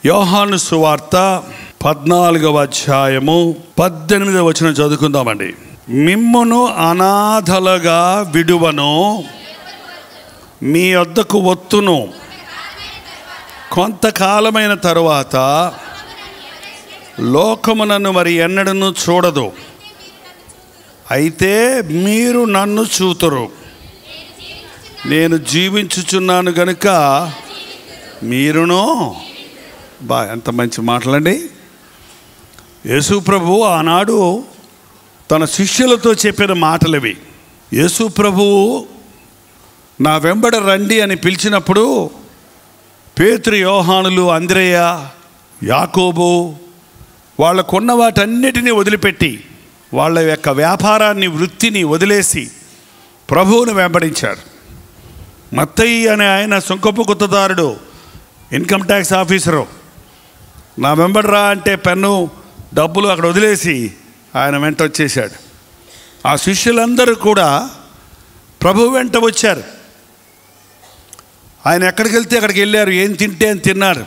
యోహాను సువార్త 14వ అధ్యాయము 18వ వచనం చదువుకుందామండి. మిమ్మును అనాథలుగా విడువను, మీ వద్దకు వత్తును, కొంతకాలమైన తరువాత లోకము నన్ను మరి ఎన్నడను చూడదు, అయితే మీరు నన్ను చూతురు. నేను జీవించుచున్నాను గనుక మీరును. ఎంత మంచి మాటలండి. యేసు ప్రభువు ఆనాడు తన శిష్యులతో చెప్పిన మాటలవి. యేసు ప్రభువు నా వెంబడ రండి అని పిలిచినప్పుడు పేతురు, యోహానులు, అంద్రేయ, యాకోబు వాళ్ళకున్న వాటన్నిటినీ వదిలిపెట్టి వాళ్ళ యొక్క వ్యాపారాన్ని, వృత్తిని వదిలేసి ప్రభువును వెంబడించారు. మత్తయి అనే ఆయన సుంకపు గుత్తదారుడు, ఇన్కమ్ ట్యాక్స్ ఆఫీసరు, నా వెంబడరా అంటే పెన్ను, డబ్బులు అక్కడ వదిలేసి ఆయన వెంట వచ్చేశాడు. ఆ శిష్యులందరూ కూడా ప్రభు వెంట వచ్చారు. ఆయన ఎక్కడికి వెళ్తే అక్కడికి వెళ్ళారు, ఏం తింటే అని తిన్నారు.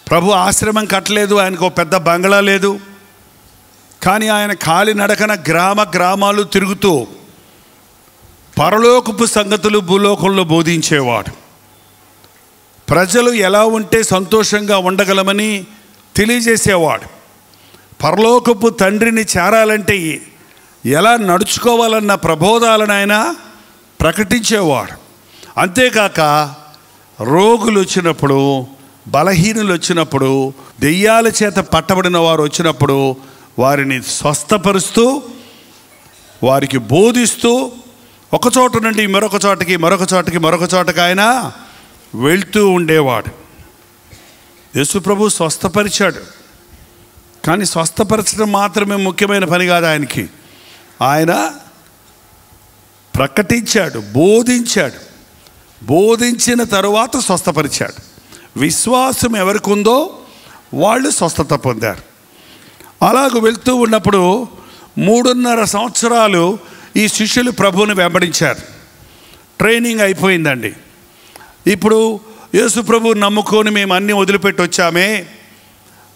ప్రభు ఆశ్రమం కట్టలేదు, ఆయనకు ఒక పెద్ద బంగళా లేదు. కానీ ఆయన కాలి నడకన గ్రామాలు తిరుగుతూ పరలోకపు సంగతులు భూలోకంలో బోధించేవాడు. ప్రజలు ఎలా ఉంటే సంతోషంగా ఉండగలమని తెలియజేసేవాడు. పరలోకపు తండ్రిని చేరాలంటే ఎలా నడుచుకోవాలన్న ప్రబోధాలను ఆయన ప్రకటించేవాడు. అంతేకాక రోగులు వచ్చినప్పుడు, బలహీనులు వచ్చినప్పుడు, దెయ్యాల చేత పట్టబడిన వారు వచ్చినప్పుడు వారిని స్వస్థపరుస్తూ, వారికి బోధిస్తూ, ఒక చోట నుండి మరొక చోటకి ఆయన వెళ్తూ ఉండేవాడు. యేసు ప్రభు స్వస్థపరిచాడు. కానీ స్వస్థపరచడం మాత్రమే ముఖ్యమైన పని కాదు ఆయనకి. ఆయన ప్రకటించాడు, బోధించాడు. బోధించిన తరువాత స్వస్థపరిచాడు. విశ్వాసం ఎవరికి ఉందో వాళ్ళు స్వస్థత పొందారు. అలాగ వెళ్తూ ఉన్నప్పుడు 3.5 సంవత్సరాలు ఈ శిష్యులు ప్రభువుని వెంబడించారు. ట్రైనింగ్ అయిపోయిందండి. ఇప్పుడు యేసు ప్రభువుని నమ్ముకొని మేము అన్నీ వదిలిపెట్టి వచ్చామే,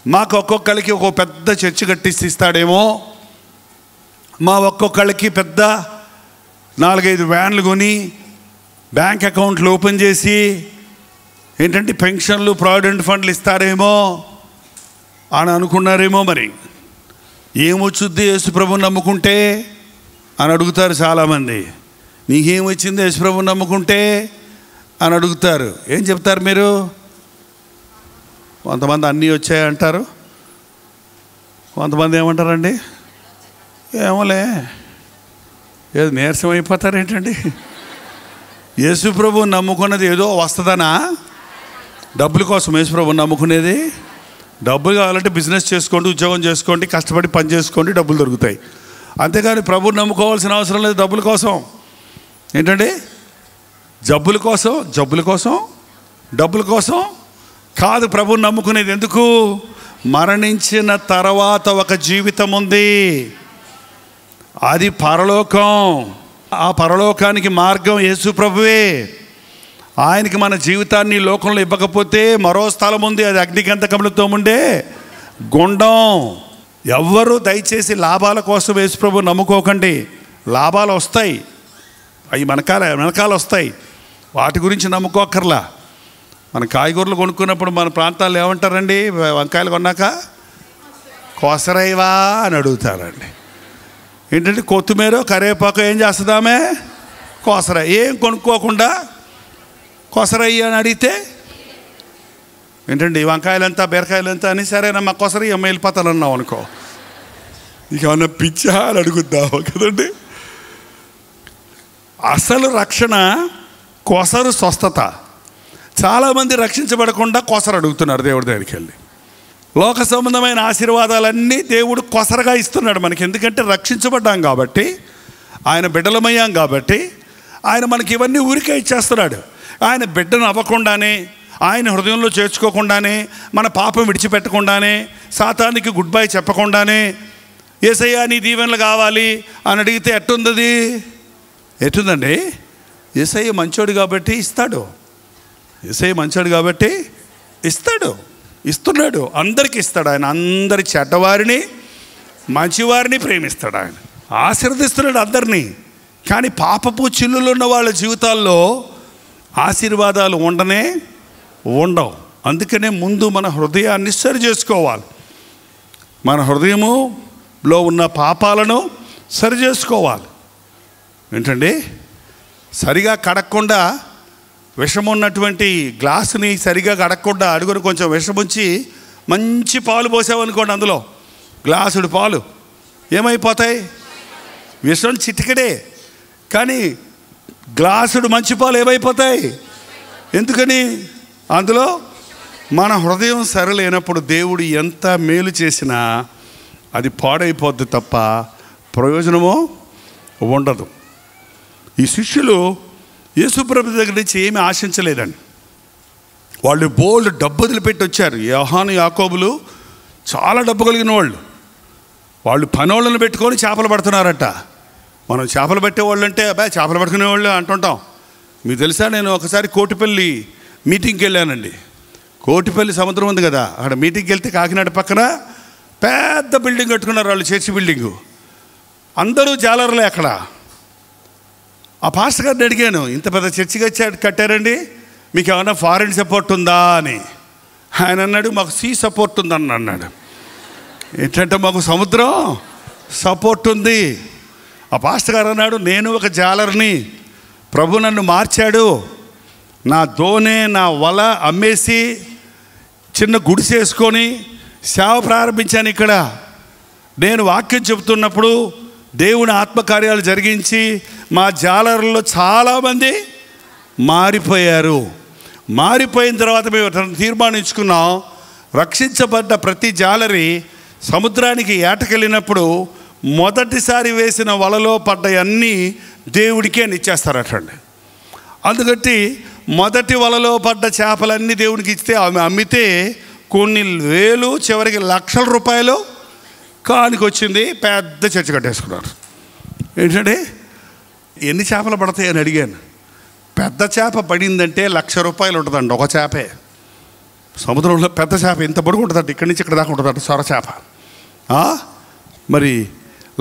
మాకు ఒక్కొక్కరికి ఒక పెద్ద చర్చి కట్టిస్తే ఇస్తాడేమో, మా ఒక్కొక్కళ్ళకి పెద్ద 4-5 వ్యాన్లు కొని బ్యాంక్ అకౌంట్లు ఓపెన్ చేసి ఏంటంటే పెన్షన్లు, ప్రావిడెంట్ ఫండ్లు ఇస్తారేమో అని అనుకున్నారేమో. మరి ఏమొచ్చుద్ది యేసు ప్రభువుని నమ్ముకుంటే అని అడుగుతారు చాలామంది. నీకేమొచ్చింది యేసు ప్రభువుని నమ్ముకుంటే అని అడుగుతారు. ఏం చెప్తారు మీరు? కొంతమంది అన్నీ వచ్చాయంటారు, కొంతమంది ఏమంటారండి, ఏమోలే, ఏదో నీరసం అయిపోతారు ఏంటండి. యేసు ప్రభువుని నమ్ముకున్నది ఏదో వస్తుందనా? డబ్బుల కోసం యేసు ప్రభువుని నమ్ముకునేది? డబ్బులు కావాలంటే బిజినెస్ చేసుకోండి, ఉద్యోగం చేసుకోండి, కష్టపడి పని చేసుకోండి, డబ్బులు దొరుకుతాయి. అంతేగాని ప్రభువుని నమ్ముకోవాల్సిన అవసరం లేదు. డబ్బుల కోసం ఏంటండి? జబ్బుల కోసం కాదు ప్రభువుని నమ్ముకునేది. ఎందుకు? మరణించిన తర్వాత ఒక జీవితం ఉంది, అది పరలోకం. ఆ పరలోకానికి మార్గం యేసు ప్రభువే. ఆయనకి మన జీవితాన్ని లోకంలో ఇవ్వకపోతే మరో స్థలం ఉంది, అది అగ్నిగంధకములతో ఉండే గుండం. ఎవ్వరూ దయచేసి లాభాల కోసం యేసు ప్రభువుని నమ్ముకోకండి. లాభాలు వస్తాయి, అవి వెనకాల వస్తాయి, వాటి గురించి నమ్ముకోకర్లా. మన కాయగూరలు కొనుక్కున్నప్పుడు మన ప్రాంతాల్లో ఏమంటారండి? వంకాయలు కొన్నాక కోసరైవా అని అడుగుతారండి. ఏంటంటే కొత్తిమీర, కరివేపాకు ఏం చేస్తుందామే? కోసరాయి. ఏం కొనుక్కోకుండా కోసరయ్యి అని అడిగితే ఏంటండి వంకాయలంతా, బీరకాయలంతా అని, సరేనమ్మా కోసరయ్యి అమ్మ వెళ్ళిపోతానన్నావు అనుకో, ఇక ఏమన్నా పిచ్చా అని అడుగుద్దావు కదండి. అసలు రక్షణ కోసరు స్వస్థత. చాలామంది రక్షించబడకుండా కోసరు అడుగుతున్నారు దేవుడి దగ్గరికి వెళ్ళి. లోక సంబంధమైన ఆశీర్వాదాలన్నీ దేవుడు కొసరగా ఇస్తున్నాడు మనకి. ఎందుకంటే రక్షించబడ్డాం కాబట్టి, ఆయన బిడ్డలమయ్యాం కాబట్టి ఆయన మనకి ఇవన్నీ ఊరికే ఇచ్చేస్తున్నాడు. ఆయన బిడ్డను అవ్వకుండానే, ఆయన హృదయంలో చేర్చుకోకుండానే, మన పాపం విడిచిపెట్టకుండానే, సాతానికి గుడ్ బై చెప్పకుండానే, యేసయ్యా నీ దీవెనలు కావాలి అని అడిగితే ఎట్టుందండి? యేసయ్య మంచోడు కాబట్టి ఇస్తాడు. ఇస్తున్నాడు, అందరికి ఇస్తాడు ఆయన. అందరి చెడ్డవారిని మంచివారిని ప్రేమిస్తాడు ఆయన, ఆశీర్వదిస్తున్నాడు అందరినీ. కానీ పాపపు చిల్లులు ఉన్న వాళ్ళ జీవితాల్లో ఆశీర్వాదాలు ఉండవు. అందుకనే ముందు మన హృదయాన్ని సరి చేసుకోవాలి. మన హృదయములో ఉన్న పాపాలను సరి చేసుకోవాలి. ఏంటండి, సరిగా కడగకుండా విషం ఉన్నటువంటి గ్లాసుని సరిగా కడగకుండా అడుగును కొంచెం విషం ఉంచి మంచి పాలు పోసామనుకోండి, అందులో గ్లాసుడు పాలు ఏమైపోతాయి? విషం చిటికడే. కానీ గ్లాసుడు మంచి పాలు ఏమైపోతాయి? ఎందుకని? అందులో మన హృదయం సరిలేనప్పుడు దేవుడు ఎంత మేలు చేసినా అది పాడైపోద్ది తప్ప ప్రయోజనమో ఉండదు. ఈ శిష్యులు యేసుప్రభు దగ్గర నుంచి ఏమీ ఆశించలేదండి. వాళ్ళు బోల్డ్ డబ్బు వదిలిపెట్టి వచ్చారు. యోహాను యాకోబులు చాలా డబ్బు కలిగిన వాళ్ళు పనోళ్ళను పెట్టుకొని చేపలు పడుతున్నారట. మనం చేపలు పట్టేవాళ్ళు అంటే అబ్బాయి చేపలు పట్టుకునేవాళ్ళు అంటుంటాం. మీకు తెలుసా, నేను ఒకసారి కోటిపల్లి మీటింగ్కి వెళ్ళానండి. కోటిపల్లి సముద్రం ఉంది కదా, అక్కడ మీటింగ్కి వెళ్తే కాకినాడ పక్కన పెద్ద బిల్డింగ్ కట్టుకున్నారు వాళ్ళు, చర్చి బిల్డింగు. అందరూ జాలర్లే అక్కడ. ఆ పాస్టర్ గారిని అడిగాను, ఇంత పెద్ద చర్చిగా కట్టారండి, మీకు ఏమైనా ఫారిన్ సపోర్ట్ ఉందా అని. ఆయన అన్నాడు, మాకు సీ సపోర్ట్ ఉందని అన్నాడు. ఏంటంటే మాకు సముద్రం సపోర్ట్ ఉంది. ఆ పాస్టర్ గారు అన్నాడు, నేను ఒక జాలర్ని, ప్రభు నన్ను మార్చాడు, నా దోణి నా వల అమ్మేసి చిన్న గుడిసేసుకొని సేవ ప్రారంభించాను. ఇక్కడ నేను వాక్యం చెబుతున్నప్పుడు దేవుని ఆత్మకార్యాలు జరిగించి మా జాలర్లలో చాలామంది మారిపోయారు. మారిపోయిన తర్వాత మేము తీర్మానించుకున్నాం, రక్షించబడ్డ ప్రతి జాలరి సముద్రానికి ఏటకెళ్ళినప్పుడు మొదటిసారి వేసిన వలలో పడ్డవన్నీ దేవుడికే ఇచ్చేస్తారటండి. అందుకట్టి మొదటి వలలో పడ్డ చేపలన్నీ దేవునికి ఇస్తే ఆమె అమ్మితే కొన్ని వేలు, చివరికి లక్షల రూపాయలు కానికి వచ్చింది. పెద్ద చర్చ కట్టేసుకున్నారు. ఏంటంటే ఎన్ని చేపలు పడతాయి అని అడిగాను. పెద్ద చేప పడిందంటే 1,00,000 రూపాయలు ఉంటుందండి ఒక చేపే. సముద్రంలో పెద్ద చేప ఇంత పొడుగు ఉంటుందంట, ఇక్కడి నుంచి ఇక్కడ దాకా ఉంటుందంట సొర చేప. మరి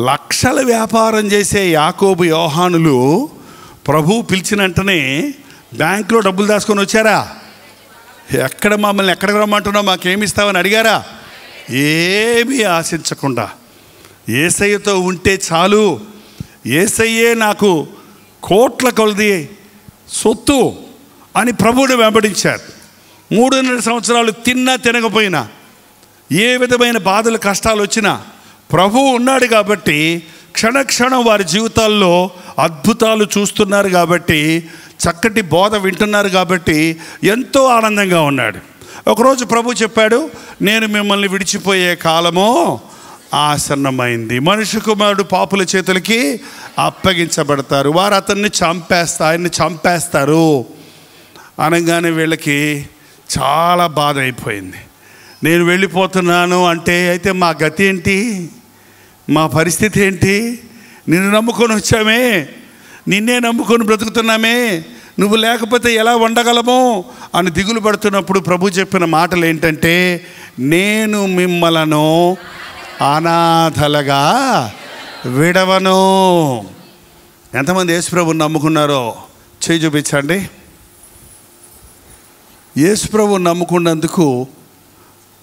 లక్షల వ్యాపారం చేసే యాకోబు యోహానులు ప్రభు పిలిచిన వెంటనే బ్యాంకులో డబ్బులు దాచుకొని వచ్చారా? ఎక్కడ మమ్మల్ని ఎక్కడికి రమ్మంటున్నావు, మాకేమి ఇస్తావని అడిగారా? ఏమీ ఆశించకుండా యేసయ్యతో ఉంటే చాలు, యేసయ్యే నాకు కోట్ల కొలది సొత్తు అని ప్రభువుని వెంబడించారు. 3.5 సంవత్సరాలు తిన్నా తినకపోయినా, ఏ విధమైన బాధలు కష్టాలు వచ్చినా ప్రభువు ఉన్నాడు కాబట్టి క్షణక్షణం వారి జీవితాల్లో అద్భుతాలు చూస్తున్నారు కాబట్టి, చక్కటి బోధ వింటున్నారు కాబట్టి ఎంతో ఆనందంగా ఉన్నాడు. ఒకరోజు ప్రభు చెప్పాడు, నేను మిమ్మల్ని విడిచిపోయే కాలము ఆసన్నమైంది, మనుష్య కుమారుడు పాపుల చేతులకి అప్పగించబడతారు, వారు ఆయన్ని చంపేస్తారు అనగానే వీళ్ళకి చాలా బాధ అయిపోయింది. నేను వెళ్ళిపోతున్నాను అంటే, అయితే మా గతి ఏంటి, మా పరిస్థితి ఏంటి? నిన్ను నమ్ముకొని వచ్చామే, నిన్నే నమ్ముకొని బ్రతుకుతున్నామే, నువ్వు లేకపోతే ఎలా ఉండగలము అని దిగులు పడుతున్నప్పుడు ప్రభు చెప్పిన మాటలు ఏంటంటే, నేను మిమ్మలను అనాథలుగా విడవను. ఎంతమంది యేసుప్రభుని నమ్ముకున్నారో చేయి చూపించండి. యేసుప్రభుని నమ్ముకున్నందుకు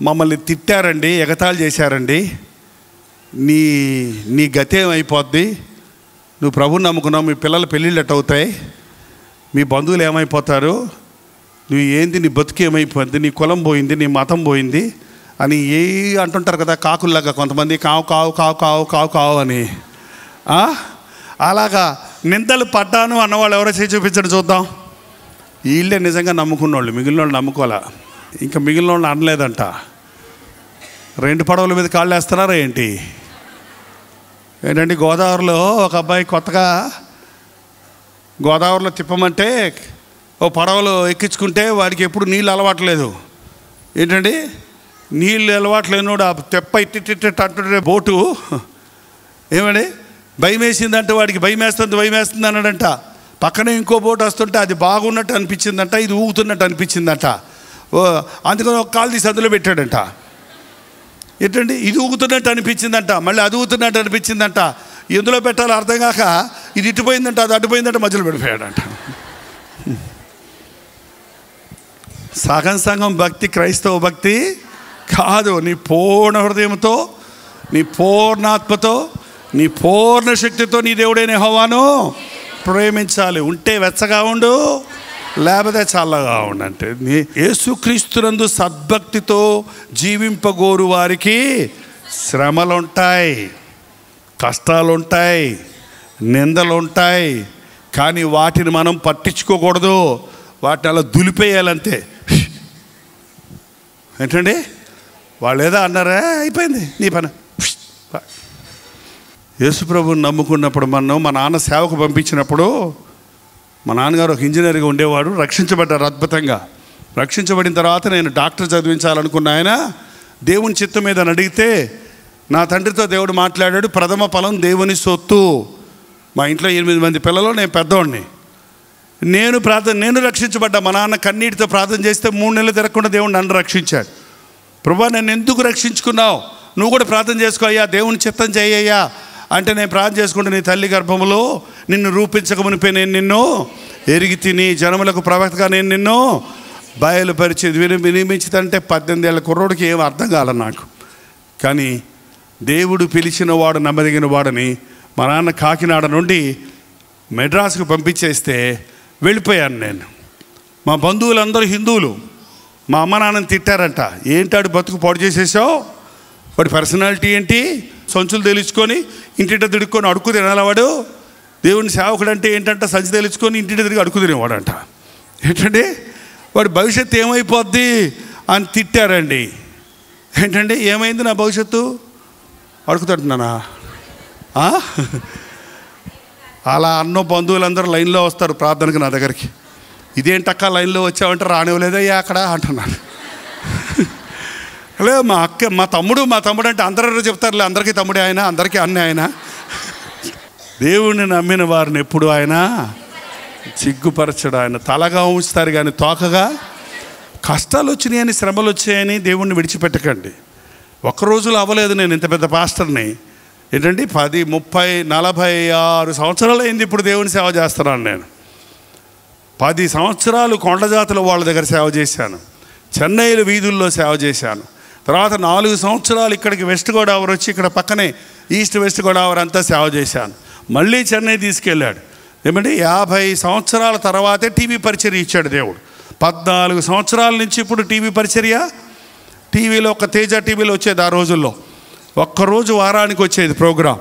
మమ్మల్ని తిట్టారండి, ఎగతాళి చేశారండి, నీ గతి ఏమైపోద్ది, నువ్వు ప్రభుని నమ్ముకున్నావు, మీ పిల్లల పెళ్ళిళ్ళు ఎట్ అవుతాయి, మీ బంధువులు ఏమైపోతారు, నువ్వు ఏంది, నీ బతుకు ఏమైపోయింది, నీ కులం పోయింది, నీ మతం పోయింది అని అంటుంటారు కదా కాకుల్లాగా కొంతమంది, కావు కావు కావు కావు కావు కావు అని. అలాగా నిందలు పడ్డాను అన్నవాళ్ళు ఎవరో చేసి చూపించండి చూద్దాం. వీళ్ళే నిజంగా నమ్ముకున్న వాళ్ళు, మిగిలిన వాళ్ళు నమ్ముకోవాలా. ఇంకా మిగిలిన వాళ్ళు అనలేదంట. 2 పడవల మీద కాళ్ళు వేస్తున్నారా ఏంటి? ఏంటంటే గోదావరిలో ఒక అబ్బాయి కొత్తగా గోదావరిలో తిప్పమంటే ఓ పడవలు ఎక్కించుకుంటే వాడికి ఎప్పుడు నీళ్ళు అలవాట్లేదు. ఏంటండి నీళ్ళు అలవాట్లేనోడు ఆ తెప్ప ఇట్టి అంటుంటే బోటు ఏమండి భయం వేసిందంటే, వాడికి భయం వేస్తుంది అన్నాడంట. పక్కనే ఇంకో బోటు వస్తుంటే అది బాగున్నట్టు అనిపించిందంట, ఇది ఊగుతున్నట్టు అనిపించిందంట. అందుకని ఒక కాలు తీసి అందులో పెట్టాడంట. ఏంటండి ఇది ఊగుతున్నట్టు అనిపించిందంట, మళ్ళీ అది ఊగుతున్నట్టు అనిపించిందంట. ఎందులో పెట్టాలో అర్థం కాక ఇది ఇటుపోయిందంట అది అటుపోయిందంట మధ్యలో పడిపోయాడంట. సగం భక్తి క్రైస్తవ భక్తి కాదు. నీ పూర్ణ హృదయంతో, నీ పూర్ణాత్మతో, నీ పూర్ణ శక్తితో నీ దేవుడైన యెహోవాను ప్రేమించాలి. ఉంటే వెచ్చగా ఉండు, లేకపోతే చల్లగా ఉండంటే. యేసుక్రీస్తునందు సద్భక్తితో జీవింపగోరు వారికి శ్రమలుంటాయి, కష్టాలుంటాయి, నిందలుంటాయి. కానీ వాటిని మనం పట్టించుకోకూడదు, వాటిని అలా దులిపేయాలంతే. ఏంటండి వాళ్ళు ఏదో అన్నారా, అయిపోయింది నీ పని. యేసుప్రభుని నమ్ముకున్నప్పుడు మా నాన్న సేవకు పంపించినప్పుడు, మా నాన్నగారు ఒక ఇంజనీర్గా ఉండేవాడు. రక్షించబడ్డారు అద్భుతంగా. రక్షించబడిన తర్వాత నేను డాక్టర్ చదివించాలనుకున్న ఆయన దేవుని చిత్తం మీద అని అడిగితే నా తండ్రితో దేవుడు మాట్లాడాడు, ప్రథమ ఫలం దేవుని సొత్తు. మా ఇంట్లో 8 మంది పిల్లలు, నేను పెద్దవాడిని. నేను రక్షించబడ్డా. మా నాన్న కన్నీటితో ప్రార్థన చేస్తే 3 నెలలు తిరగకుండా దేవుడు నన్ను రక్షించాడు. ప్రభువా నన్ను ఎందుకు రక్షించుకున్నావు, నువ్వు కూడా ప్రార్థన చేసుకో అయ్యా, దేవుని చిత్తం చేయ్యా అంటే నేను ప్రార్థన చేసుకుంటే నీ తల్లి గర్భములో నిన్ను రూపించకమునిపై నేను నిన్ను ఎరిగి తిని జనములకు ప్రవక్తగా నేను నిన్ను బయలుపరిచి వినిపించిందంటే 18 ఏళ్ళ కుర్రోడికి ఏం అర్థం కాల నాకు. కానీ దేవుడు పిలిచిన వాడు నమ్మదగిన వాడని మా నాన్న కాకినాడ నుండి మెడ్రాస్కు పంపించేస్తే వెళ్ళిపోయాను నేను. మా బంధువులందరూ హిందువులు. మా అమ్మ నాన్నని తిట్టారంట, ఏంటాడు బతుకు పాడు చేసేసావు, వాడి పర్సనాలిటీ ఏంటి, సంచులు తెలుసుకొని ఇంటింట తిడుక్కొని అడుక్కు తినాలవాడు, దేవుని సేవకుడు అంటే ఏంటంటే సంచి తెలుసుకొని ఇంటింట తిరిగి అడుక్కు తినేవాడంట. ఏంటంటే వాడి భవిష్యత్తు ఏమైపోద్ది అని తిట్టారండి. ఏంటంటే ఏమైంది నా భవిష్యత్తు, అడుగుతుంటున్నానా? అలా అన్నో బంధువులందరూ లైన్లో వస్తారు ప్రార్థనకు నా దగ్గరికి. ఇదేంటక్క లైన్లో వచ్చావంటే రానివ్వలేదయ్యా అక్కడ అంటున్నాను. లే మా తమ్ముడు అంటే అందరూ చెప్తారులే, అందరికీ తమ్ముడే ఆయన, అందరికీ అన్నీ ఆయన. దేవుణ్ణి నమ్మిన వారిని ఎప్పుడు ఆయన సిగ్గుపరచడు. ఆయన తలగా ఉంచుతారు కానీ తోకగా. కష్టాలు వచ్చినాయని, శ్రమలు వచ్చాయని దేవుణ్ణి విడిచిపెట్టకండి. ఒక్కరోజులో అవ్వలేదు. నేను ఇంత పెద్ద పాస్టర్ని ఏంటండి 10, 30, 46 సంవత్సరాలు అయింది ఇప్పుడు దేవుని సేవ చేస్తున్నాను. నేను 10 సంవత్సరాలు కొండజాతుల వాళ్ళ దగ్గర సేవ చేశాను, చెన్నైలో వీధుల్లో సేవ చేశాను. తర్వాత 4 సంవత్సరాలు ఇక్కడికి వెస్ట్ గోదావరి వచ్చి ఇక్కడ పక్కనే ఈస్ట్ వెస్ట్ గోదావరి అంతా సేవ చేశాను. మళ్ళీ చెన్నై తీసుకెళ్ళాడు. ఏమంటే 50 సంవత్సరాల తర్వాతే టీవీ పరిచర్య ఇచ్చాడు దేవుడు. 14 సంవత్సరాల నుంచి ఇప్పుడు టీవీ పరిచర్య. టీవీలో ఒక తేజ టీవీలో వచ్చేది ఆ రోజుల్లో. ఒక్కరోజు వారానికి వచ్చేది ప్రోగ్రాం.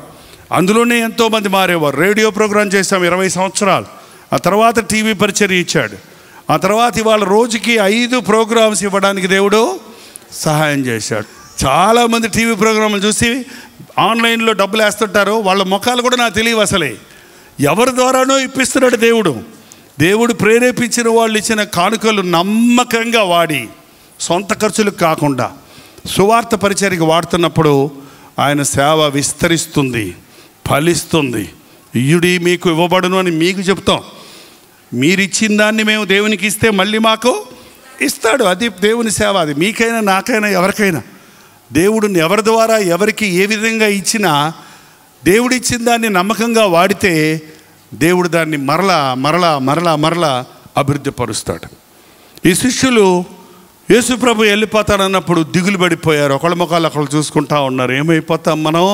అందులోనే ఎంతోమంది మారేవారు. రేడియో ప్రోగ్రాం చేశాం 20 సంవత్సరాలు. ఆ తర్వాత టీవీ పరిచర్య ఇచ్చాడు. ఆ తర్వాత ఇవాళ రోజుకి 5 ప్రోగ్రామ్స్ ఇవ్వడానికి దేవుడు సహాయం చేశాడు. చాలామంది టీవీ ప్రోగ్రాంలు చూసి ఆన్లైన్లో డబ్బులు వేస్తుంటారు. వాళ్ళ ముఖాలు కూడా నాకు తెలియవు అసలే. ఎవరి ద్వారానో ఇప్పిస్తున్నాడు దేవుడు. దేవుడు ప్రేరేపించిన వాళ్ళు ఇచ్చిన కానుకలు నమ్మకంగా వాడి సొంత ఖర్చులకు కాకుండా సువార్త పరిచర్యకి వాడుతున్నప్పుడు ఆయన సేవ విస్తరిస్తుంది, ఫలిస్తుంది. ఇయుడి మీకు ఇవ్వబడును అని మీకు చెప్తాం. మీరు ఇచ్చిన దాన్ని మేము దేవునికి ఇస్తే మళ్ళీ మాకు ఇస్తాడు. అది దేవుని సేవ. అది మీకైనా నాకైనా ఎవరికైనా దేవుడిని ఎవరి ద్వారా ఎవరికి ఏ విధంగా ఇచ్చినా దేవుడు ఇచ్చిన దాన్ని నమ్మకంగా వాడితే దేవుడు దాన్ని మరలా మరలా మరలా మరలా అభివృద్ధి పరుస్తాడు. ఈ శిష్యులు యేసుప్రభు వెళ్ళిపోతాడన్నప్పుడు దిగులు పడిపోయారు. ఒకళ్ళ ముఖాలు ఒకళ్ళు చూసుకుంటా ఉన్నారు. ఏమైపోతాం మనం?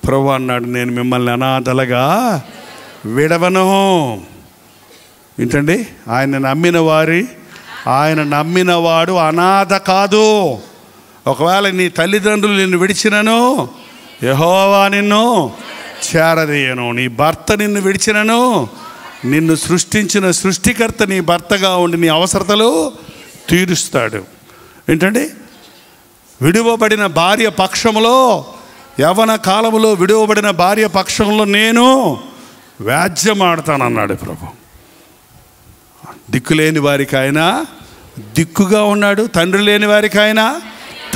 ప్రభు అన్నాడు, నేను మిమ్మల్ని అనాథలుగా విడవను. ఏంటండి ఆయన నమ్మినవాడు అనాథ కాదు. ఒకవేళ నీ తల్లిదండ్రులు నిన్ను విడిచినను యెహోవా నిన్ను చేరదీయను. నీ భర్త నిన్ను విడిచినను నిన్ను సృష్టించిన సృష్టికర్త నీ భర్తగా ఉండి నీ అవసరతలు తీరుస్తాడు. ఏంటండి విడువబడిన భార్య పక్షంలో, యవ్వన కాలంలో విడువబడిన భార్య పక్షంలో నేను వ్యాజ్యమాడతానన్నాడు ప్రభు. దిక్కులేని వారికి ఆయన దిక్కుగా ఉన్నాడు, తండ్రి లేని వారికి ఆయన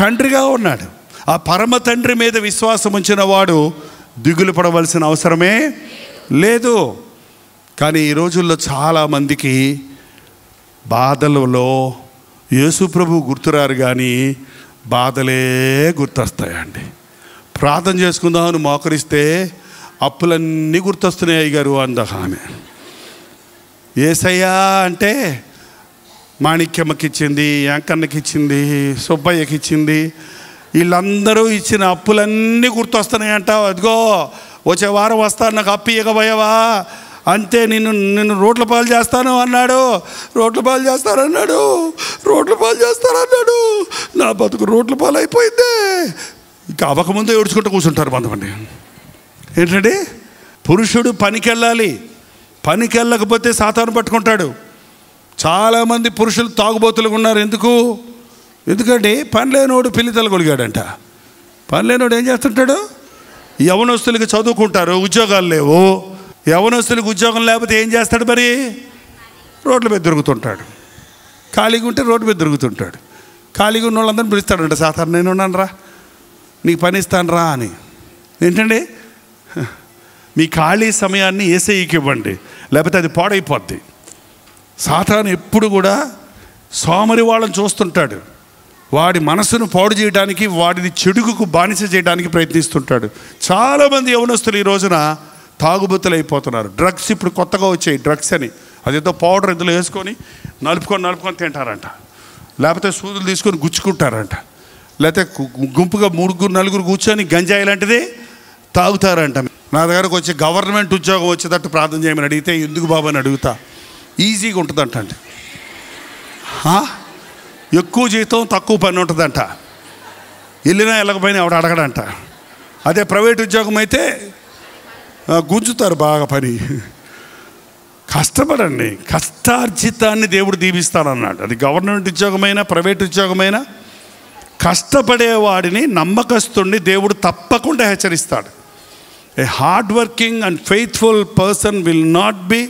తండ్రిగా ఉన్నాడు. ఆ పరమ తండ్రి మీద విశ్వాసం ఉంచిన వాడు దిగులు పడవలసిన అవసరమే లేదు. కానీ ఈ రోజుల్లో చాలామందికి బాధలలో, యేసు ప్రభు గుర్తురారు కానీ బాధలే గుర్తొస్తాయండి. ప్రార్థన చేసుకుందామని మోకరిస్తే అప్పులన్నీ గుర్తొస్తున్నాయి అయ్యగారు అందాక ఆమె. యేసయ్యా అంటే మాణిక్యమ్మకి ఇచ్చింది, యాంకన్నకి ఇచ్చింది, సుబ్బయ్యకి ఇచ్చింది, వీళ్ళందరూ ఇచ్చిన అప్పులన్నీ గుర్తొస్తున్నాయంట. అదిగో వచ్చే వారం వస్తాను, నాకు అప్పు ఇవ్వబోయావా అంతే, నిన్ను రోడ్ల పాలు చేస్తాను అన్నాడు, రోడ్ల పాలు చేస్తానన్నాడు, రోడ్ల పాలు చేస్తానన్నాడు. నా బతుకు రోడ్ల పాలు అయిపోయిందే. ఇక అవ్వకముందు ఏడ్చుకుంటూ కూర్చుంటారు కొంతమంది. ఏంటంటే పురుషుడు పనికి వెళ్ళాలి, పనికి వెళ్ళకపోతే సాతాను పట్టుకుంటాడు. చాలామంది పురుషులు తాగుబోతులుగా ఉన్నారు. ఎందుకంటే పని లేనోడు పిల్లి తలగొలిగాడంట. పని లేనోడు ఏం చేస్తుంటాడు? యవనస్తులకి చదువుకుంటారు, ఉద్యోగాలు లేవు. యవనస్తులకు ఉద్యోగం లేకపోతే ఏం చేస్తాడు? మరి రోడ్ల మీద తిరుగుతుంటాడు. ఖాళీగా ఉంటే రోడ్డు మీద తిరుగుతుంటాడు. ఖాళీగా ఉన్న వాళ్ళందరినీ పిలుస్తాడంట, సాధారణ నేను ఉన్నాను రా, నీకు పని ఇస్తాను రా అని. ఏంటండి, మీ ఖాళీ సమయాన్ని యేసయ్యకి ఇవ్వండి, లేకపోతే అది పాడైపోద్ది. సాతాను ఎప్పుడు కూడా సోమరి వాళ్ళని చూస్తుంటాడు, వాడి మనసును పాడు చేయడానికి, వాడిని చెడుగుకు బానిస చేయడానికి ప్రయత్నిస్తుంటాడు. చాలామంది యవనస్తులు ఈ రోజున తాగుబోతులు అయిపోతున్నారు. డ్రగ్స్ ఇప్పుడు కొత్తగా వచ్చాయి, డ్రగ్స్ అని. అదేదో పౌడర్ ఇందులో వేసుకొని నలుపుకొని తింటారంట, లేకపోతే సూదులు తీసుకొని గుచ్చుకుంటారంట, లేకపోతే గుంపుగా 3-4 కూర్చొని గంజాయి లాంటిది తాగుతారంట. నా దగ్గరకు వచ్చి గవర్నమెంట్ ఉద్యోగం వచ్చేటట్టు ప్రార్థన చేయమని అడిగితే ఎందుకు బాబు అని అడుగుతా, ఈజీగా ఉంటుందంట అండి. ఎక్కువ జీతం తక్కువ పని ఉంటుందంట, వెళ్ళినా వెళ్ళకపోయినా ఎవడు అడగడంట. అదే ప్రైవేట్ ఉద్యోగం అయితే గుంజుతారు బాగా పని. కష్టపడండి, కష్టార్జితాన్ని దేవుడు దీవిస్తానన్నాడు. అది గవర్నమెంట్ ఉద్యోగమైనా ప్రైవేట్ ఉద్యోగమైనా కష్టపడేవాడిని, నమ్మకస్తుడిని దేవుడు తప్పకుండా హెచ్చరిస్తాడు. A hard working and faithful person will not be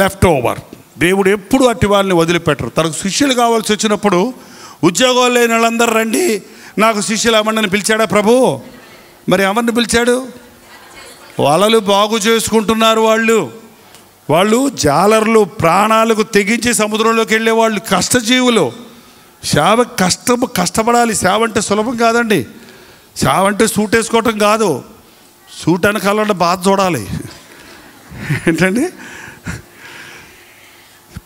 left over. దేవుడు ఎప్పుడు అట్టి వాళ్ళని వదిలిపెట్టరు. తనకు శిష్యులు కావాల్సి వచ్చినప్పుడు ఉద్యోగాలు లేని వాళ్ళందరూ రండి నాకు శిష్యులు అవ్వండి పిలిచాడా ప్రభు? మరి ఎవరిని పిలిచాడు? వలలు బాగు చేసుకుంటున్నారు వాళ్ళు జాలర్లు, ప్రాణాలకు తెగించి సముద్రంలోకి వెళ్ళే వాళ్ళు, కష్టజీవులు. సేవ కష్టపడాలి. సేవ అంటే సులభం కాదండి. సేవ అంటే సూట్ వేసుకోవటం కాదు, సూట్ వెనకాలంటే బాధ చూడాలి. ఏంటండి,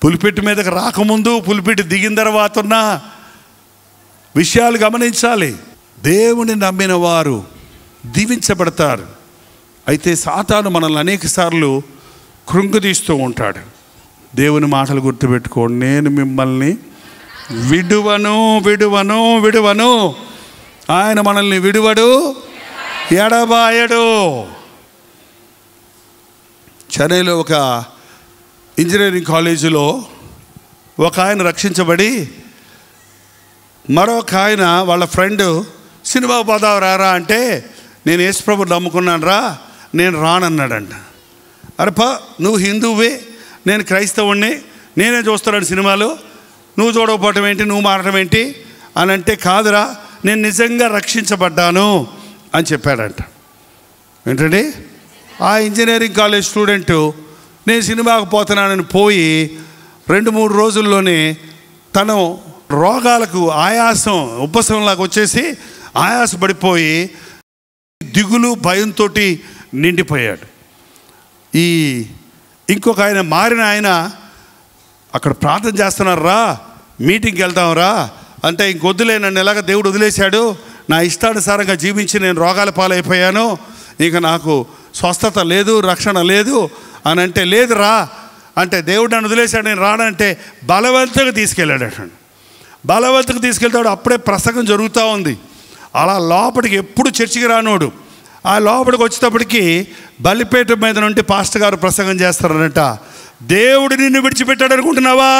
పులిపెట్టి మీదకి రాకముందు, పులిపెట్టి దిగిన తర్వాత ఉన్న విషయాలు గమనించాలి. దేవుని నమ్మిన వారు దీవించబడతారు. అయితే సాతాను మనల్ని అనేక సార్లు కృంగదీస్తూ ఉంటాడు. దేవుని మాటలు గుర్తుపెట్టుకోండి, నేను మిమ్మల్ని విడువను. ఆయన మనల్ని విడువడు, ఎడబాయడు. చెన్నైలో ఒక ఇంజనీరింగ్ కాలేజీలో ఒక ఆయన రక్షించబడి మరొక ఆయన వాళ్ళ ఫ్రెండ్ సినిమా పోదావు రారా అంటే, నేను యేసుప్రభుని నమ్ముకున్నాను రా, నేను రానన్నాడంట. అరేపా, నువ్వు హిందువే, నేను క్రైస్తవుణ్ణి, నేనే చూస్తున్నాను సినిమాలు, నువ్వు చూడకపోవటం ఏంటి, నువ్వు మారటం ఏంటి అని అంటే, కాదురా నేను నిజంగా రక్షించబడ్డాను అని చెప్పాడంట. ఏంటండి, ఆ ఇంజనీరింగ్ కాలేజ్ స్టూడెంటు నేను సినిమాకు పోతున్నానని పోయి 2-3 రోజుల్లోనే తను రోగాలకు ఆయాసం, ఉపశమనంలాగా వచ్చేసి ఆయాసపడిపోయి దిగులు భయంతో నిండిపోయాడు. ఇంకొక ఆయన మారిన ఆయన అక్కడ ప్రార్థన చేస్తున్నారు, రా మీటింగ్కి వెళ్దాం రా అంటే, ఇంకొద్దులే, నన్ను ఎలాగ దేవుడు వదిలేశాడు, నా ఇష్టానుసారంగా జీవించి నేను రోగాల పాలైపోయాను, ఇక నాకు స్వస్థత లేదు, రక్షణ లేదు అని అంటే, లేదు రా అంటే, దేవుడు నన్ను వదిలేశాడు నేను రానంటే బలవంతంగా తీసుకెళ్ళాడు. బలవంతంగా తీసుకెళ్తాడు. అప్పుడే ప్రసంగం జరుగుతూ ఉంది. అలా లోపలికి ఎప్పుడు చర్చికి రానోడు ఆ లోపలికి వచ్చేటప్పటికి బలిపేట మీద నుండి పాస్టర్ గారు ప్రసంగం చేస్తారనట. దేవుడు నిన్ను విడిచిపెట్టాడు అనుకుంటున్నావా?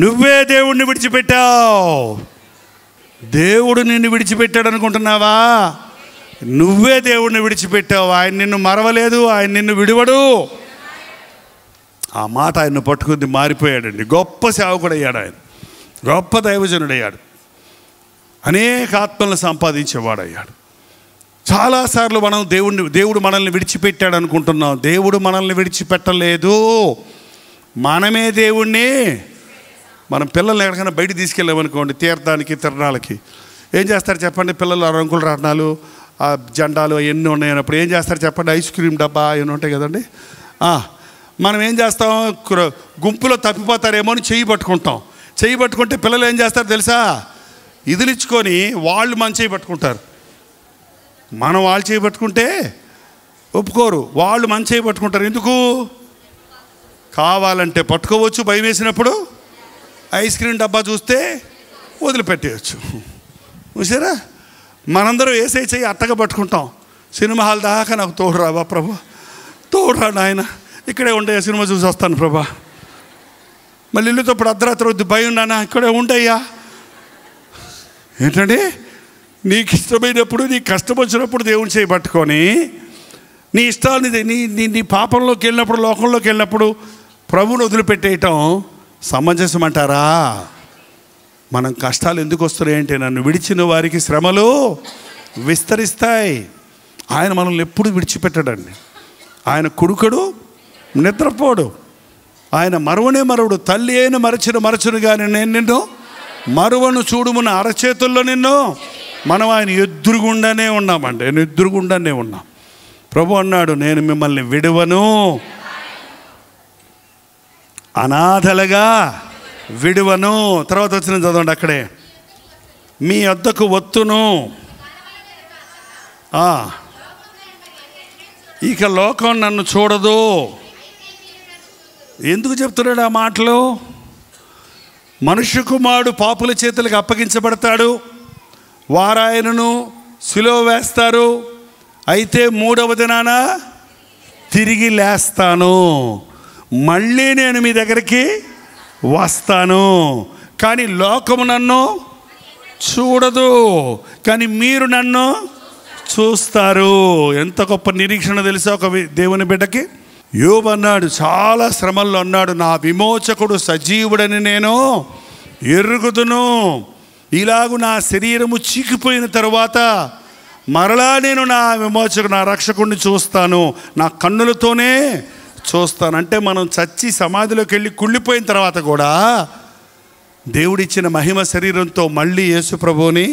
నువ్వే దేవుడిని విడిచిపెట్టావు. దేవుడు నిన్ను విడిచిపెట్టాడు అనుకుంటున్నావా? నువ్వే దేవుడిని విడిచిపెట్టావు. ఆయన నిన్ను మరవలేదు, ఆయన నిన్ను విడివడు. ఆ మాట ఆయన్ను పట్టుకుంది, మారిపోయాడండి. గొప్ప సేవకుడు అయ్యాడు ఆయన, గొప్ప దైవజనుడయ్యాడు, అనేక ఆత్మలను సంపాదించేవాడయ్యాడు. చాలాసార్లు మనం దేవుడు మనల్ని విడిచిపెట్టాడు అనుకుంటున్నాం. దేవుడు మనల్ని విడిచిపెట్టలేదు, మనమే దేవుణ్ణి మనం పిల్లల్ని ఎక్కడికైనా బయట తీసుకెళ్ళామనుకోండి, తీర్థానికి తిరణాలకి, ఏం చేస్తారు చెప్పండి? పిల్లలు రంగుల రాట్నాలు, ఆ జెండాలు ఎన్ని ఉన్నాయన్నప్పుడు ఏం చేస్తారు చెప్పండి? ఐస్ క్రీమ్ డబ్బా ఇవన్నీ ఉంటాయి కదండి. మనం ఏం చేస్తాం? గుంపులో తప్పిపోతారేమో అని చెయ్యి పట్టుకుంటాం. చెయ్యి పట్టుకుంటే పిల్లలు ఏం చేస్తారు తెలుసా? ఇదిలిచ్చుకొని వాళ్ళు మన చేయి పట్టుకుంటారు. మనం వాళ్ళు చేయి పట్టుకుంటే ఒప్పుకోరు, వాళ్ళు మన చేయి పట్టుకుంటారు. ఎందుకు? కావాలంటే పట్టుకోవచ్చు, భయం వేసినప్పుడు ఐస్ క్రీమ్ డబ్బా చూస్తే వదిలిపెట్టేయచ్చు. చూసారా? మనందరం వేసే చెయ్యి అట్టగా పట్టుకుంటాం. సినిమా హాల్ దాకా నాకు తోడు రావా ప్రభా, తోడు రా నాయన, ఇక్కడే ఉండే సినిమా చూసి వస్తాను ప్రభా. మళ్ళీ ఇల్లుతో ఇప్పుడు అర్ధరాత్రి వద్దు, భయం నాన్న, ఇక్కడే ఉండయ్యా. ఏంటండి? నీకు ఇష్టమైనప్పుడు, నీకు కష్టం వచ్చినప్పుడు దేవుని చేయి పట్టుకొని నీ ఇష్టాన్ని నీ పాపంలోకి వెళ్ళినప్పుడు, లోకంలోకి వెళ్ళినప్పుడు ప్రభువుని వదిలిపెట్టేయటం సమంజసం అంటారా? మనం కష్టాలు ఎందుకు వస్తున్నాయి అంటే, నన్ను విడిచిన వారికి శ్రమలు విస్తరిస్తాయి. ఆయన మనల్ని ఎప్పుడు విడిచిపెట్టడండి. ఆయన కుడుకడు, నిద్రపోడు. ఆయన మరువనే మరువుడు. తల్లి అయిన మరచును కానీ నేను నిన్ను మరువను, చూడుమున్న అరచేతుల్లో నిన్ను. మనం ఆయన ఎదురుగుండానే ఉన్నామండి, నేను ఎదురుగుండానే ఉన్నాం. ప్రభు అన్నాడు, నేను మిమ్మల్ని విడువను, అనాథలుగా విడువను. తర్వాత వచ్చిన చదవండి అక్కడే, మీ వద్దకు వత్తును. ఇక లోకం నన్ను చూడదు. ఎందుకు చెప్తున్నాడు ఆ మాటలు? మనుష్య కుమారుడు పాపుల చేతులకు అప్పగించబడతాడు, వారాయనను సిలువ వేస్తారు, అయితే 3వ దినాన తిరిగి లేస్తాను, మళ్ళీ నేను మీ దగ్గరికి వస్తాను. కానీ లోకము నన్ను చూడదు, కానీ మీరు నన్ను చూస్తారు. ఎంత గొప్ప నిరీక్షణ తెలుసా ఒక దేవుని బిడ్డకి? యోబు అన్నాడు, చాలా శ్రమల్లో అన్నాడు, నా విమోచకుడు సజీవుడని నేను ఎరుగుదును. ఇలాగూ నా శరీరము చీకిపోయిన తరువాత మరలా నేను నా విమోచకుడు, నా రక్షకుడిని చూస్తాను, నా కన్నులతోనే చూస్తాను. అంటే మనం చచ్చి సమాధిలోకి వెళ్ళి కుళ్ళిపోయిన తర్వాత కూడా దేవుడిచ్చిన మహిమ శరీరంతో మళ్ళీ యేసు ప్రభువుని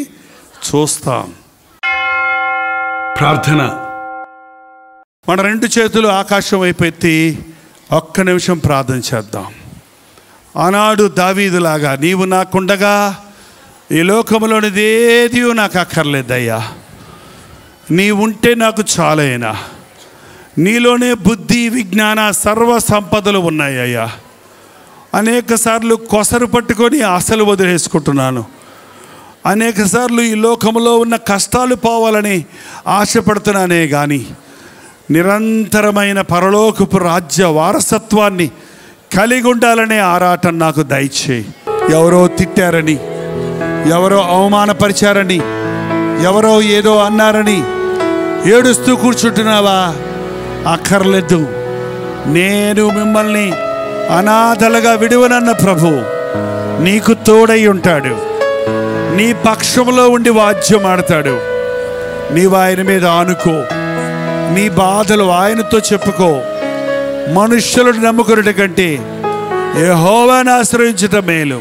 చూస్తాం. ప్రార్థన. మన 2 చేతులు ఆకాశం వైపు ఎత్తి ఒక్క నిమిషం ప్రార్థన చేద్దాం. ఆనాడు దావీదులాగా, నీవు నాకుండగా ఈ లోకంలోనిది ఏది నాకు అక్కర్లేదయ్యా, నీవుంటే నాకు చాలైనా, నీలోనే బుద్ధి విజ్ఞాన సర్వ సంపదలు ఉన్నాయ్యా. అనేక సార్లు కొసరు పట్టుకొని ఆశలు వదిలేసుకుంటున్నాను. అనేక సార్లు ఈ లోకంలో ఉన్న కష్టాలు పోవాలని ఆశపడుతున్నానే కానీ నిరంతరమైన పరలోకపు రాజ్య వారసత్వాన్ని కలిగి ఉండాలనే ఆరాటం నాకు దయచేయి. ఎవరో తిట్టారని, ఎవరో అవమానపరిచారని, ఎవరో ఏదో అన్నారని ఏడుస్తూ కూర్చుంటున్నావా? అక్కర్లేదు. నేను మిమ్మల్ని అనాథలుగా విడువనన్న ప్రభు నీకు తోడై ఉంటాడు, నీ పక్షంలో ఉండి వాద్యం ఆడతాడు. నీవు ఆయన మీద ఆనుకో, నీ బాధలు ఆయనతో చెప్పుకో. మనుష్యులను నమ్ముకున్నటి కంటే యెహోవాను ఆశ్రయించటం మేలు.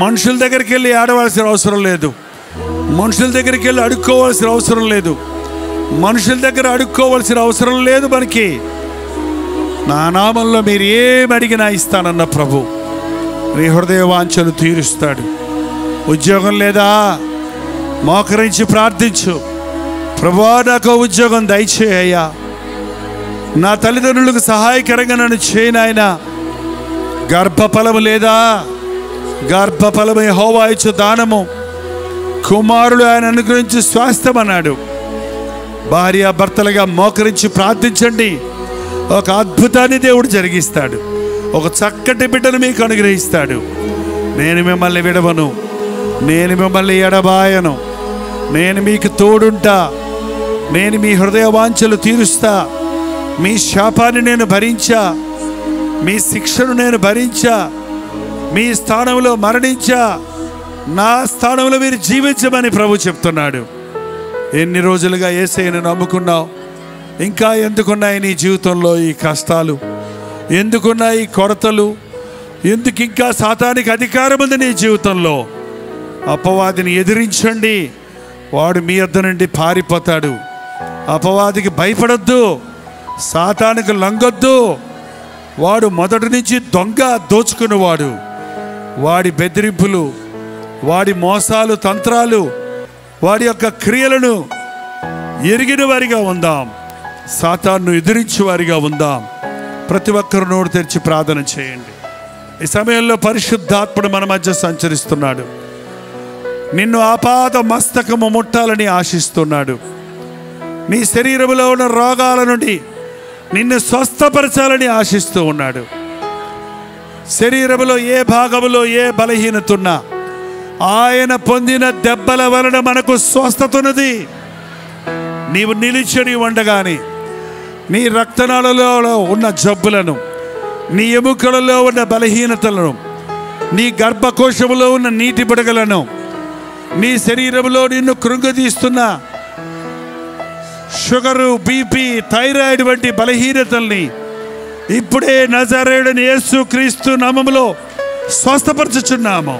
మనుషుల దగ్గరికి వెళ్ళి ఆడవలసిన అవసరం లేదు, మనుషుల దగ్గరికి వెళ్ళి అడుక్కోవాల్సిన అవసరం లేదు, మనుషుల దగ్గర అడుక్కోవాల్సిన అవసరం లేదు మనకి. నా నామంలో మీరు ఏమి అడిగినా ఇస్తానన్న ప్రభు నీ హృదయ వాంఛలు తీరుస్తాడు. ఉద్యోగం లేదా? మోకరించి ప్రార్థించు, ప్రభువా నాకు ఉద్యోగం దయచేయ్యా, నా తల్లిదండ్రులకు సహాయకరంగా నన్ను చేయనాయనా. గర్భఫలము లేదా? గర్భఫలము యెహోవా ఇచ్చు దానము, కుమారుడు ఆయన అనుగ్రహించి స్వాస్థ్యం అన్నాడు. భార్య భర్తలుగా మోకరించి ప్రార్థించండి, ఒక అద్భుతాన్ని దేవుడు జరిగిస్తాడు, ఒక చక్కటి బిడ్డను మీకు అనుగ్రహిస్తాడు. నేను మిమ్మల్ని విడవను, నేను మిమ్మల్ని ఎడబాయను, నేను మీకు తోడుంటా, నేను మీ హృదయ వాంఛలు తీరుస్తా, మీ శాపాన్ని నేను భరించా, మీ శిక్షను నేను భరించా, మీ స్థానంలో మరణించా, నా స్థానంలో మీరు జీవించమని ప్రభు చెప్తున్నాడు. ఎన్ని రోజులుగా యేసయ్యను నమ్ముకున్నావు? ఇంకా ఎందుకున్నాయి నీ జీవితంలో ఈ కష్టాలు? ఎందుకున్నాయి ఈ కొరతలు? ఎందుకు ఇంకా సాతానికి అధికారం ఉంది నీ జీవితంలో? అపవాదిని ఎదిరించండి, వాడు మీ వద్ద నుండి పారిపోతాడు. అపవాదికి భయపడొద్దు, సాతానికి లొంగొద్దు. వాడు మొదటి నుంచి దొంగ, దోచుకునేవాడు. వాడి బెదిరింపులు, వాడి మోసాలు, తంత్రాలు, వాడి యొక్క క్రియలను ఎరిగిన వారిగా ఉందాం. సాతాను ఎదిరించే వారిగా ఉందాం. ప్రతి ఒక్కరు నోరు తెరిచి ప్రార్థన చేయండి. ఈ సమయంలో పరిశుద్ధాత్ముడు మన మధ్య సంచరిస్తున్నాడు. నిన్ను ఆపాద మస్తకము ముట్టాలని ఆశిస్తున్నాడు. నీ శరీరంలో ఉన్న రోగాల నుండి నిన్ను స్వస్థపరచాలని ఆశిస్తూ ఉన్నాడు. శరీరంలో ఏ భాగంలో ఏ బలహీనత ఉన్నా ఆయన పొందిన దెబ్బల వలన మనకు స్వస్థత ఉన్నది. నీవు నిలిచని ఉండగానే నీ రక్తనాళాలలో ఉన్న జబ్బులను, నీ ఎముకలలో ఉన్న బలహీనతలను, నీ గర్భకోశములో ఉన్న నీటి బుడగలను, నీ శరీరంలో నిన్ను కృంగదీస్తున్న షుగరు, బీపీ, థైరాయిడ్ వంటి బలహీనతల్ని ఇప్పుడే నజరేయుడైన యేసుక్రీస్తు నామములో స్వస్థపరచుచున్నాము.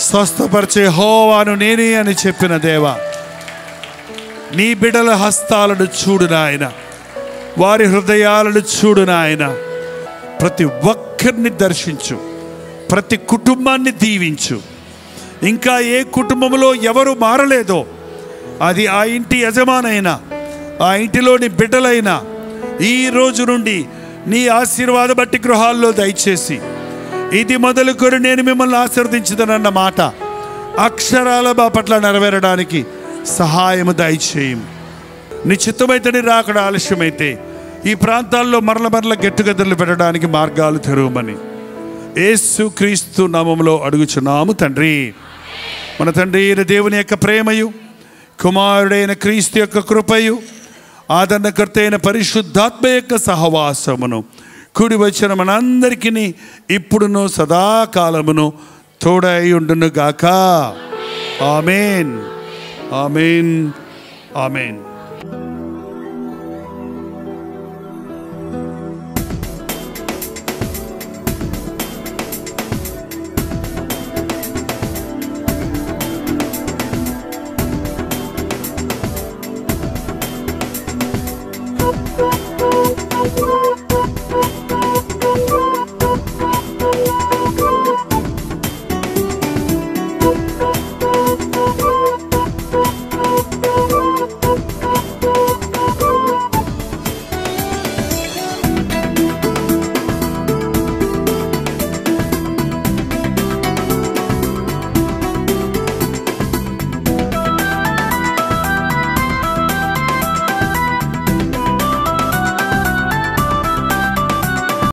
స్వస్థపరిచే యెహోవాను నేనే అని చెప్పిన దేవా, నీ బిడ్డల హస్తాలను చూడు నాయన, వారి హృదయాలను చూడు నాయన. ప్రతి ఒక్కరిని దర్శించు, ప్రతి కుటుంబాన్ని దీవించు. ఇంకా ఏ కుటుంబంలో ఎవరు మారలేదో అది ఆ ఇంటి యజమానైనా, ఆ ఇంటిలోని బిడ్డలైనా ఈ రోజు నుండి నీ ఆశీర్వాద బట్టి గృహాల్లో దయచేసి, ఇది మొదలుకొని నేను మిమ్మల్ని ఆశీర్వదించుదనన్న మాట అక్షరాల మా పట్ల నెరవేరడానికి సహాయము దయచేయం. నీ చిత్తమైతే నీ రాకడ ఆలస్యమైతే ఈ ప్రాంతాల్లో మరల గెట్టుగెదర్లు పెట్టడానికి మార్గాలు తెరవమని యేసుక్రీస్తు నామములో అడుగుచున్నాము తండ్రి. మన తండ్రి అయిన దేవుని యొక్క ప్రేమయు, కుమారుడైన క్రీస్తు యొక్క కృపయు, ఆదరణకర్త అయిన పరిశుద్ధాత్మ యొక్క సహవాసమును కూడి వచ్చిన మనందరికీ ఇప్పుడును సదాకాలమును తోడై ఉండును గాక. ఆమేన్, ఆమేన్, ఆమేన్.